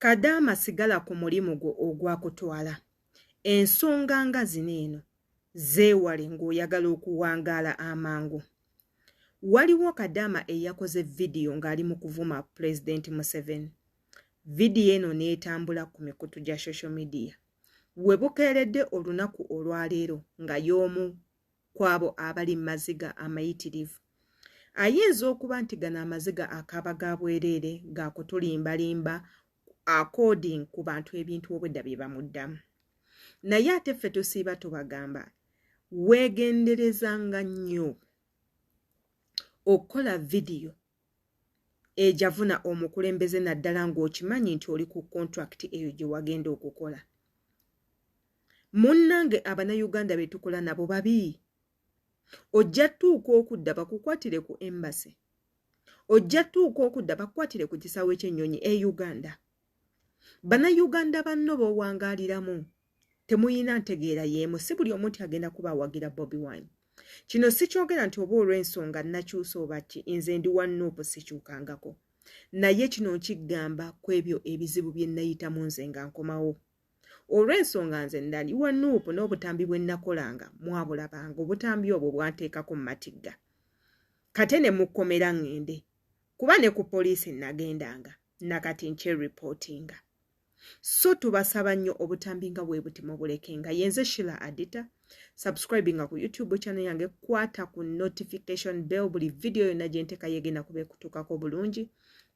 Kadaama sigala ku mulimu gwo ogwakutwala. Ensonga nga zino eno zeewale ng'oyagala okuwangaala amangu. Waliwo Kadaama eyakoze vidiyo ng'ali mu kuvuma Pulezidenti Museveni. Vidiyo eno n'etambula ku mikutu gya social media. We bukeeredde olunaku olwaleero nga y'omu kwabo abali maziga amayitirivu. Ayinza okuba nti gano amaziga akaaba ga bwereere ga kutulimbalimba according ku bantu ebintu obwedda bye bamuddamu. Naye ate ffe tusiiba tubagamba weegenderezanga nnyo okukola vidiyo ejavuna omukulembeze naddala ng'okimanyi nti oli ku contract eyo gye wagenda okukola. Munnange Abannayuganda be tukola nabo babi. Ojja tuuka okudda bakukwatire ku embassy. Ojja tuuka okudda bakukwatire ku kisaawe ky'ennyonyi e Uganda. Bannayuganda banno b'owangaaliramu temuyina ntegeera y'emu, si buli omuntu agenda kuba awagira Bobi Wine. Kino si kyogera nti oba olw'ensonga nakyusa oba ki, nze ndi wa Nuupu sikyukangako. Naye kino nkigamba ku ebyo ebizibu bye nayitamu nze nga nkomawo. Olw'ensonga nze ndali wa Nuupu n'obutambi bwe nakolanga mwabulabanga, obutambi obwo bwanteekako mu matigga. Kate ne mukkomera ngende, kuba ne ku poliisi nagendanga, nakati nkye-reportinga. So tubasaba nnyo obutambi nga bwe buti mubulekenga. Yenze Sheila Adita, subscribinga ku YouTube channel yange, kwata ku notification bell buli video yonna gye nteeka yegenda kuba ekutuukako bulungi.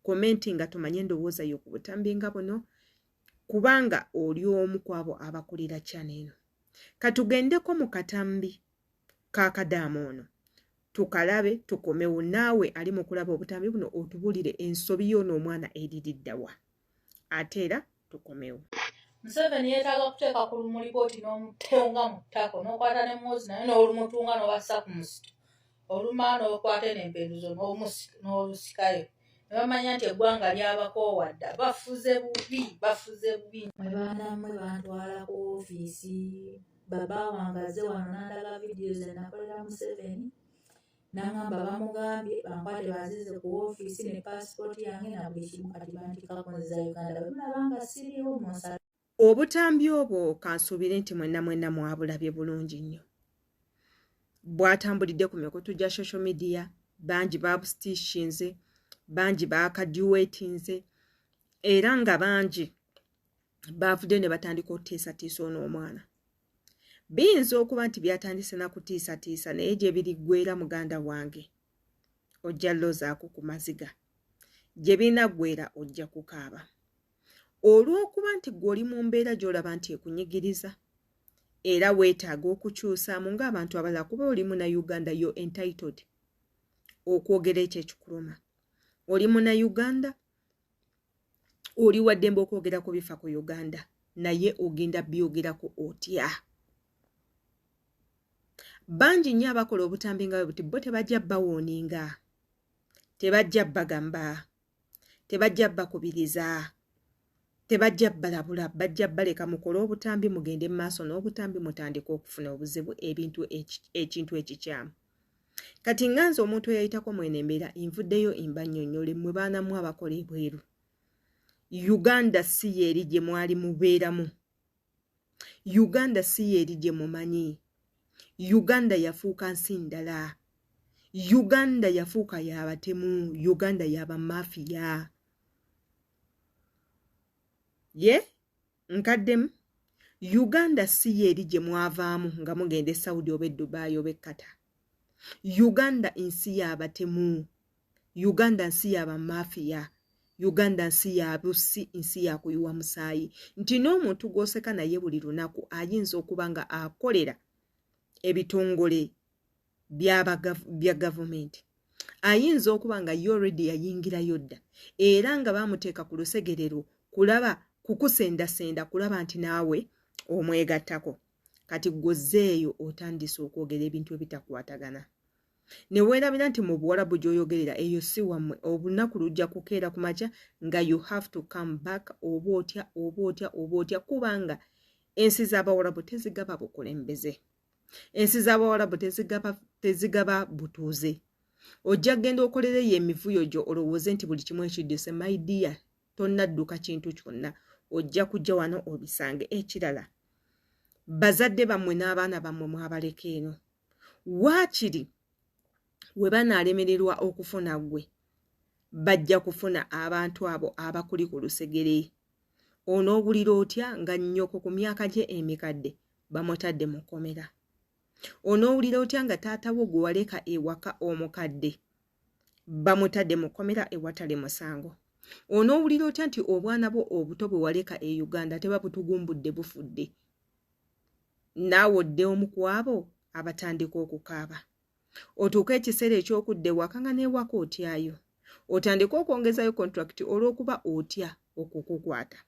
Commentinga tumanye endowooza yo ku butambi nga buno, kubanga oli omu ku abo abakulira channel eno. Katugendeko mu katambi ka Kadaama ono, tukalabe tukomewo. Naawe ali mu kulaba obutambi buno otubulire ensobi y'ono omwana eririddawa. Ate era tukomewo. Museveni yeetaaga kuteeka ku lipooti n'omuteonga mu ttako n'okwata ne Mwozi naye n'olumutunga n'obassa ku musito. Oluma n'okwata n'empenduzo n'olusikayo. Ne bamanya nti eggwanga lyabakoowadda. Bafuze bubi. Mwe baana mmwe bantwala ku woofiisi. Baba wange azze wano n'andaga vidiyo ze nakolera Museveni. N'angamba bamugambye bankwate banzize ku woofiisi ne paasipooti yange na buli kimu kati bantikako nziza Uganda. Bwe mulaba nga siriiwo munsala. Obutambi obwo kansuubire nti mwenna mwabulabye bulungi nnyo. Bwatambulidde ku mikutu gya social media, bangi babustishinze, bangi bakaduwetinze, era nga bangi bavudde ne batandika oteesatiisa ono omwana. Biyinza okuba nti byatandise na kutiisatiisa, naye gye biriggweera muganda wange ojja lozaako ku maziga. Gye binaggweera ojja kukaaba. Olw'okuba nti gw'oli mu mbeera gy'olaba nti ekunyigiriza, era weetaaga okukyusaamu ng'abantu abalala, kuba oli Munnayuganda, yo entitled okwogera ekyo ekikuluma. Oli Munnayuganda, oli wa ddembe okwogera ku bifa ku Uganda, naye ogenda byogerako otya. Bangi nnyo abakola obutambi nga bwe buti bo tebajja bawooninga, tebajja bagamba, tebajja bakubiriza, tebajja balabula, bajja baleka mukole obutambi mugende mu maaso n'obutambi mutandika okufuna obuzibu ekintu ekikyamu. Kati nganze omuntu eyayitako mwene embeera nvuddeyo mbannyonnyole mmwe baana mmwe abakola ebweru. Uganda si yeeri gye mwali mubeeramu. Uganda si yeeri gye mumanyi. Uganda yafuuka nsi ndala. Uganda yafuuka y'abatemu. Uganda y'abamafiya. Nkaddemu. Uganda si yeeri gye mwavaamu nga mugenda e Saudi oba e Dubai oba e Qatar. Uganda nsi y'abatemu. Uganda nsi y'abamafiya. Uganda nsi y'abussi, nsi yakuyiwa musaayi. Nti n'omuntu gw'oseka naye buli lunaku ayinza okuba nga akolera ebitongole bya gavumenti. Ayinza okuba nga ye already yayingirayo dda, era nga bamuteeka ku lusegerero kulaba kukusendasenda kulaba nti naawe omwegattako. Kati gwozeeyo otandise okwogera ebintu ebitakwatagana. Ne weerabira nti mu Buwarabu gy'oyogerera eyo si wammwe, obunaku lujja kukeera ku makya nga you have to come back oba otya kubanga ensi z'Abawarabu tezigaba bukulembeze. Ensi z'Abawarabu tezigaba butuuze. Ojja kgenda okolereyo emivuyo gyo olowooze nti buli kimu ekidduse. My dear, tonnadduka kintu kyonna ojja kujja wano obisange. Ekirala, bazadde bammwe n'abaana bammwe mwabaleka eno. Waakiri we banaalemererwa okufuna gwe bajja kufuna abantu abo abakuli ku lusegere. Onoowulira otya nga nnyoko ku myaka gye emikadde bamutadde mu kkomera? Onoowulira otya nga taatawo gwe waleka ewaka omukadde bamutadde mu kkomera ewatali musango? Onoowulira otya nti obwana bwo obuto bwe waleka e Uganda tebabutugumbudde bufudde? Naawe odde omu ku abo abatandika okukaaba. Otuuka ekiseera eky'okudda ewaka nga n'ewaka otyayo. Otandika okwongezayo contract olw'okuba otya okukukwata.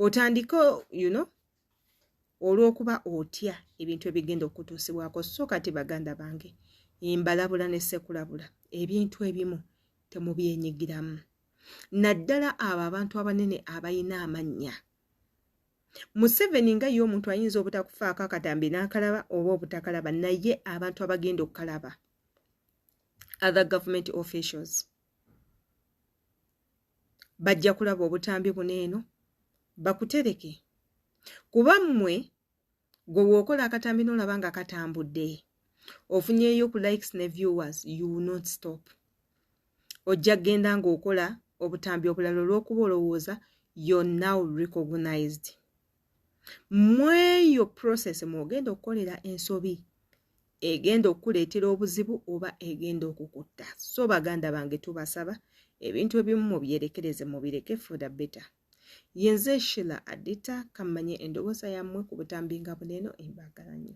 Otandika olw'okuba otya ebintu ebigenda okutuusibwako. So kati baganda bange, embalabula ne sekulabula ebintu ebimu temubyenyigiramu. Naddala abo abantu abanene abayina amannya. Museveni nga ye omuntu ayinza obutakufaako akatambi n'akalaba oba obutakalaba, naye abantu abagenda okukalaba, other government officials, bajja kulaba obutambi buneeno bakutereke. Kuba mmwe gwe wookola akatambi n'olaba nga katambudde, ofunyeeyo ku likes ne viewers, you will not stop. Ojja genda ng'okola obutambi obulala olw'okuba olowooza you're now recognized. Mweyo process mwogenda okukolera ensobi egenda okukuleetera obuzibu oba egenda okukutta. So baganda bange, tubasaba ebintu ebimu mubyerekereze, mubireke for the better. Yenze Sheila Adita, kammanye endowooza yammwe ku butambi nga buneeno, embagala nnyo.